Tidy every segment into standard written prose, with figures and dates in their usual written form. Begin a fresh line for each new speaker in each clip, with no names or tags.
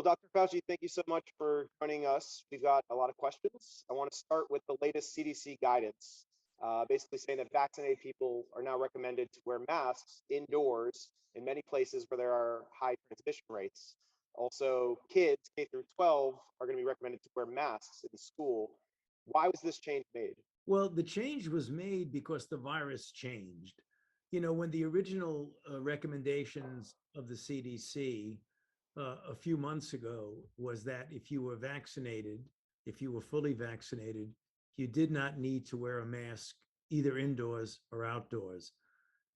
Well, Dr. Fauci, thank you so much for joining us. We've got a lot of questions. I want to start with the latest CDC guidance, basically saying that vaccinated people are now recommended to wear masks indoors in many places where there are high transmission rates. Also, kids K through 12 are going to be recommended to wear masks in school. Why was this change made?
Well, the change was made because the virus changed. When the original recommendations of the CDC a few months ago was that if you were vaccinated, if you were fully vaccinated, you did not need to wear a mask either indoors or outdoors.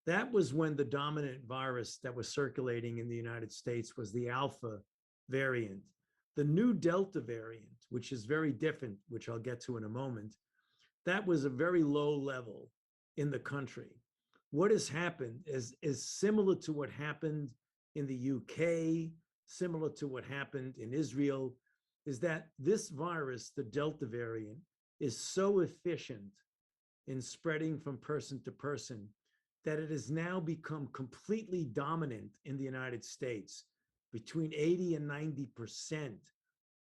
That was when the dominant virus that was circulating in the United States was the Alpha variant. The new Delta variant, which is very different, which I'll get to in a moment, that was a very low level in the country. What has happened is similar to what happened in the UK, similar to what happened in Israel, is that this virus, the Delta variant, is so efficient in spreading from person to person that it has now become completely dominant in the United States. Between 80 and 90%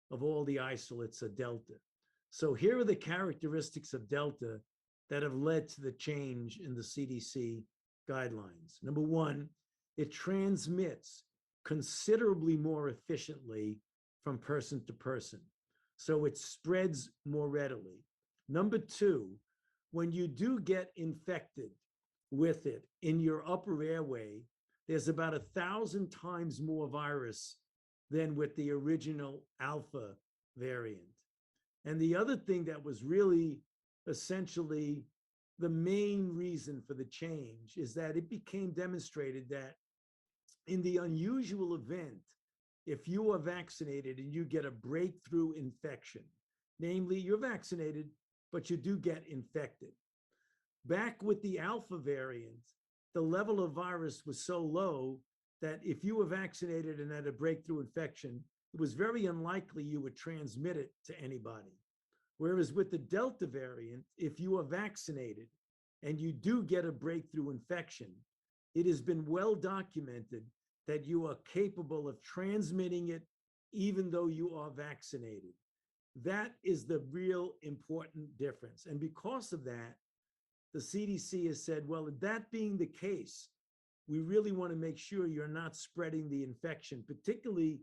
of all the isolates are Delta. So here are the characteristics of Delta that have led to the change in the CDC guidelines. Number one, it transmits considerably more efficiently from person to person. So it spreads more readily. Number two, when you do get infected with it in your upper airway, there's about 1,000 times more virus than with the original Alpha variant. And the other thing that was really essentially the main reason for the change is that it became demonstrated that in the unusual event, if you are vaccinated and you get a breakthrough infection, namely you're vaccinated, but you do get infected. Back with the Alpha variant, the level of virus was so low that if you were vaccinated and had a breakthrough infection, it was very unlikely you would transmit it to anybody. Whereas with the Delta variant, if you are vaccinated and you do get a breakthrough infection, it has been well documented that you are capable of transmitting it even though you are vaccinated. That is the real important difference. And because of that, the CDC has said, well, that being the case, we really want to make sure you're not spreading the infection, particularly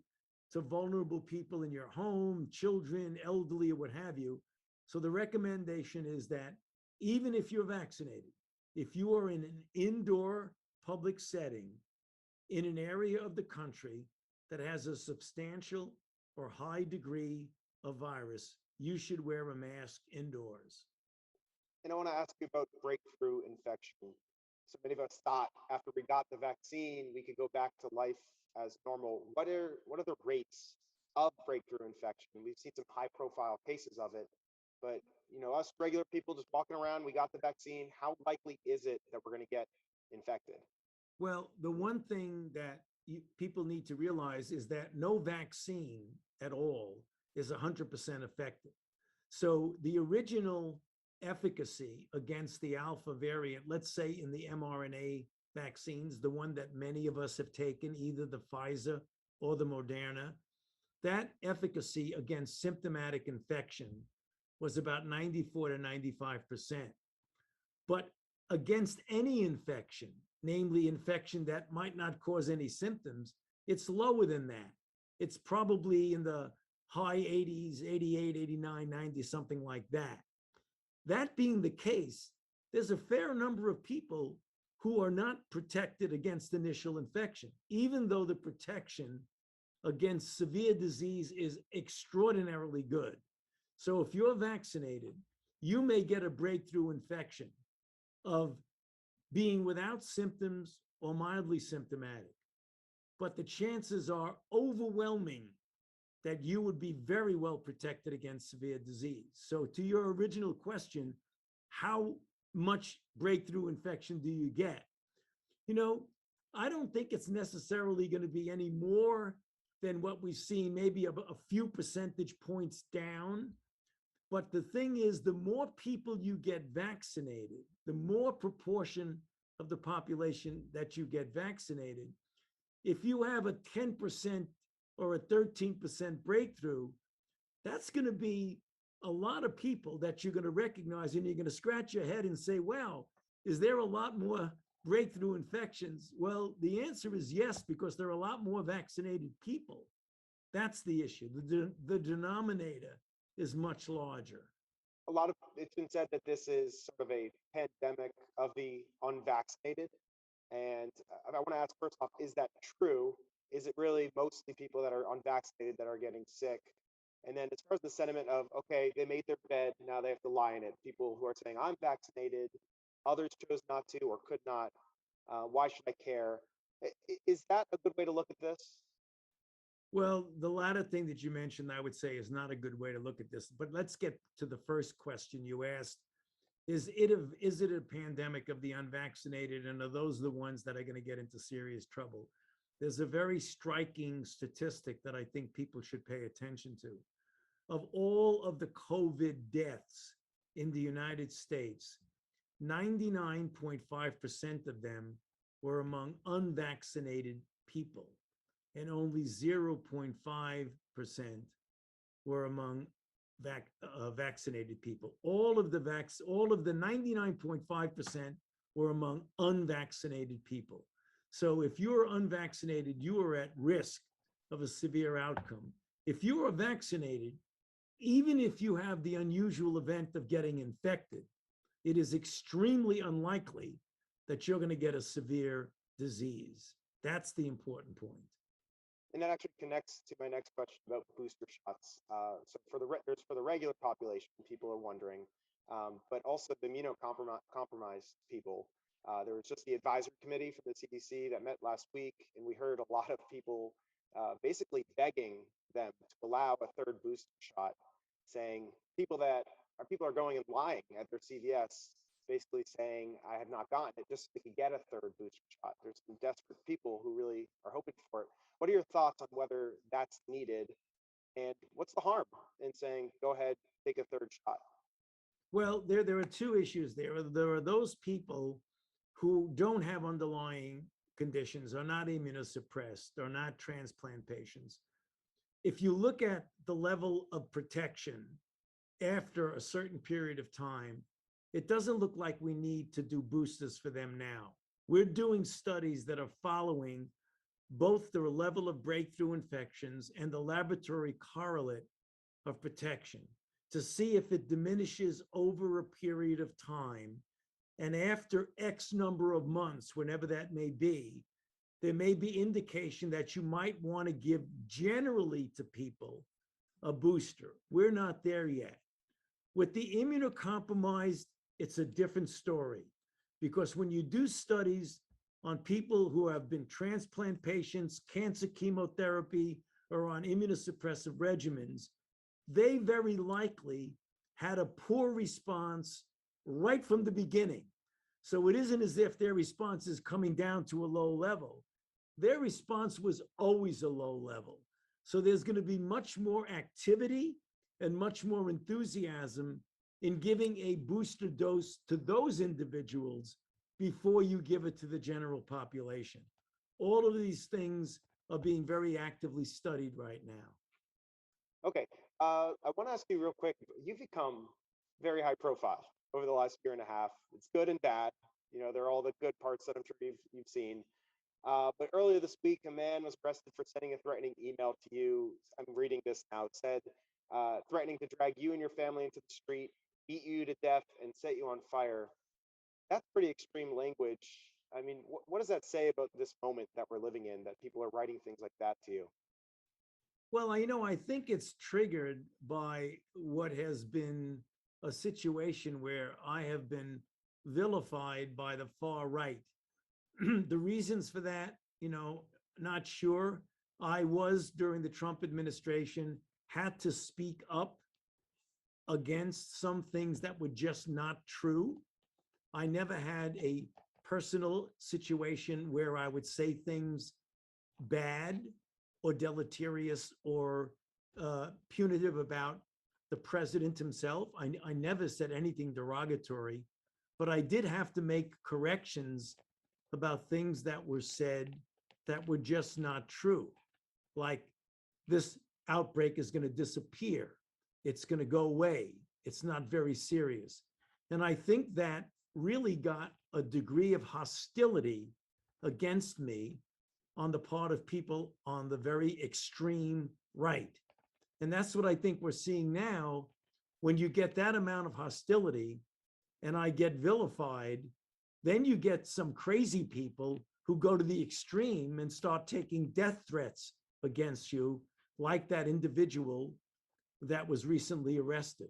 to vulnerable people in your home, children, elderly, or what have you. So the recommendation is that even if you're vaccinated, if you are in an indoor public setting in an area of the country that has a substantial or high degree of virus, you should wear a mask indoors.
And I want to ask you about breakthrough infection. So many of us thought after we got the vaccine, we could go back to life as normal. What are the rates of breakthrough infection? We've seen some high profile cases of it, but us regular people just walking around, we got the vaccine. How likely is it that we're going to get infected?
Well, the one thing that people need to realize is that no vaccine at all is 100% effective. So the original efficacy against the Alpha variant, let's say in the mRNA vaccines, the one that many of us have taken, either the Pfizer or the Moderna, that efficacy against symptomatic infection was about 94 to 95%. But against any infection, namely infection that might not cause any symptoms, it's lower than that. It's probably in the high 80s, 88, 89, 90, something like that. That being the case, there's a fair number of people who are not protected against initial infection, even though the protection against severe disease is extraordinarily good. So if you're vaccinated, you may get a breakthrough infection of being without symptoms or mildly symptomatic. But the chances are overwhelming that you would be very well protected against severe disease. So to your original question, how much breakthrough infection do you get? I don't think it's necessarily going to be any more than what we've seen, maybe a few percentage points down. But the thing is, the more people you get vaccinated, the more proportion of the population that you get vaccinated. If you have a 10% or a 13% breakthrough, that's going to be a lot of people that you're going to recognize, and you're going to scratch your head and say, well, is there a lot more breakthrough infections? Well, the answer is yes, because there are a lot more vaccinated people. That's the issue. The denominator is much larger.
It's been said that this is sort of a pandemic of the unvaccinated. And I want to ask first off, is that true? Is it really mostly people that are unvaccinated that are getting sick? And then as far as the sentiment of, okay, they made their bed, now they have to lie in it. People who are saying, I'm vaccinated, others chose not to or could not. Why should I care? Is that a good way to look at this?
Well, the latter thing that you mentioned, I would say, is not a good way to look at this. But let's get to the first question you asked. Is it a pandemic of the unvaccinated, and are those the ones that are going to get into serious trouble? There's a very striking statistic that I think people should pay attention to. Of all of the COVID deaths in the United States, 99.5% of them were among unvaccinated people, and only 0.5% were among vaccinated people. All of the 99.5% were among unvaccinated people. So if you're unvaccinated, you are at risk of a severe outcome. If you are vaccinated, even if you have the unusual event of getting infected, it is extremely unlikely that you're going to get a severe disease. That's the important point.
And that actually connects to my next question about booster shots. So for the regular population, people are wondering, but also the immunocompromised people. There was just the advisory committee for the CDC that met last week, and we heard a lot of people basically begging them to allow a third booster shot, saying people are going and lying at their CVS, basically saying, I have not gotten it, just so they could get a third booster shot. There's some desperate people who really are hoping for it. What are your thoughts on whether that's needed, and what's the harm in saying, go ahead, take a third shot?
Well, there are two issues there. There are those people who don't have underlying conditions, are not immunosuppressed, are not transplant patients. If you look at the level of protection after a certain period of time, it doesn't look like we need to do boosters for them now. We're doing studies that are following both the level of breakthrough infections and the laboratory correlate of protection to see if it diminishes over a period of time. And after X number of months, whenever that may be, there may be indication that you might want to give generally to people a booster. We're not there yet. With the immunocompromised, it's a different story, because when you do studies on people who have been transplant patients, cancer chemotherapy, or on immunosuppressive regimens, they very likely had a poor response right from the beginning. So it isn't as if their response is coming down to a low level. Their response was always a low level. So there's going to be much more activity and much more enthusiasm in giving a booster dose to those individuals before you give it to the general population. All of these things are being very actively studied right now.
Okay, I want to ask you real quick. You've become very high profile over the last year and a half. It's good and bad. You know, there are all the good parts that I'm sure you've seen. But earlier this week, a man was arrested for sending a threatening email to you. I'm reading this now. It said, threatening to drag you and your family into the street, beat you to death, and set you on fire. That's pretty extreme language. I mean, what does that say about this moment that we're living in, that people are writing things like that to you?
Well, I think it's triggered by what has been a situation where I have been vilified by the far right. The reasons for that, not sure. I was, during the Trump administration, had to speak up against some things that were just not true. I never had a personal situation where I would say things bad or deleterious or punitive about the president himself. I never said anything derogatory, but I did have to make corrections about things that were said that were just not true. Like this outbreak is going to disappear. It's going to go away. It's not very serious. And I think that really got a degree of hostility against me on the part of people on the very extreme right. And that's what I think we're seeing now. When you get that amount of hostility and I get vilified, then you get some crazy people who go to the extreme and start taking death threats against you, like that individual that was recently arrested.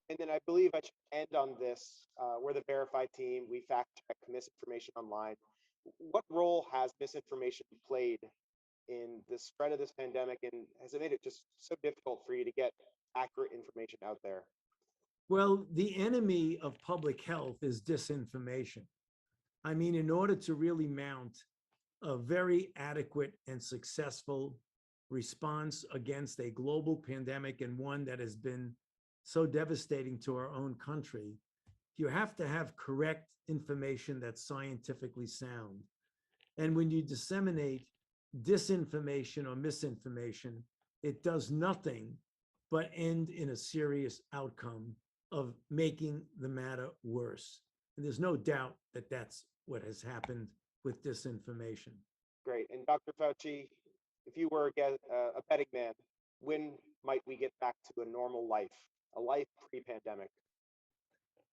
And then I believe I should end on this. We're the Verify team. We fact check misinformation online. What role has misinformation played in the spread of this pandemic, and has it made it just so difficult for you to get accurate information out there?
Well, the enemy of public health is disinformation. I mean, in order to really mount a very adequate and successful response against a global pandemic, and one that has been so devastating to our own country, you have to have correct information that's scientifically sound. And when you disseminate disinformation or misinformation, it does nothing but end in a serious outcome of making the matter worse. And there's no doubt that that's what has happened with disinformation.
Great. And Dr. Fauci, if you were a betting man, when might we get back to a normal life, a life pre-pandemic?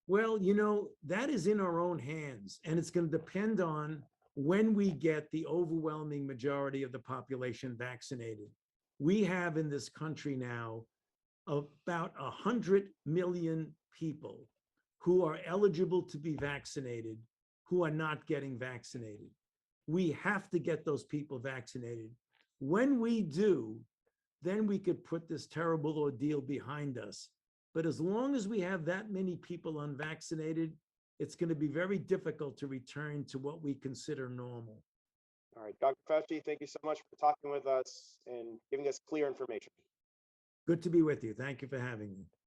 Well, that is in our own hands, and it's going to depend on when we get the overwhelming majority of the population vaccinated. We have in this country now about 100 million people who are eligible to be vaccinated, who are not getting vaccinated. We have to get those people vaccinated. When we do, then we could put this terrible ordeal behind us. But as long as we have that many people unvaccinated, it's going to be very difficult to return to what we consider normal.
All right, Dr. Fauci, thank you so much for talking with us and giving us clear information.
Good to be with you. Thank you for having me.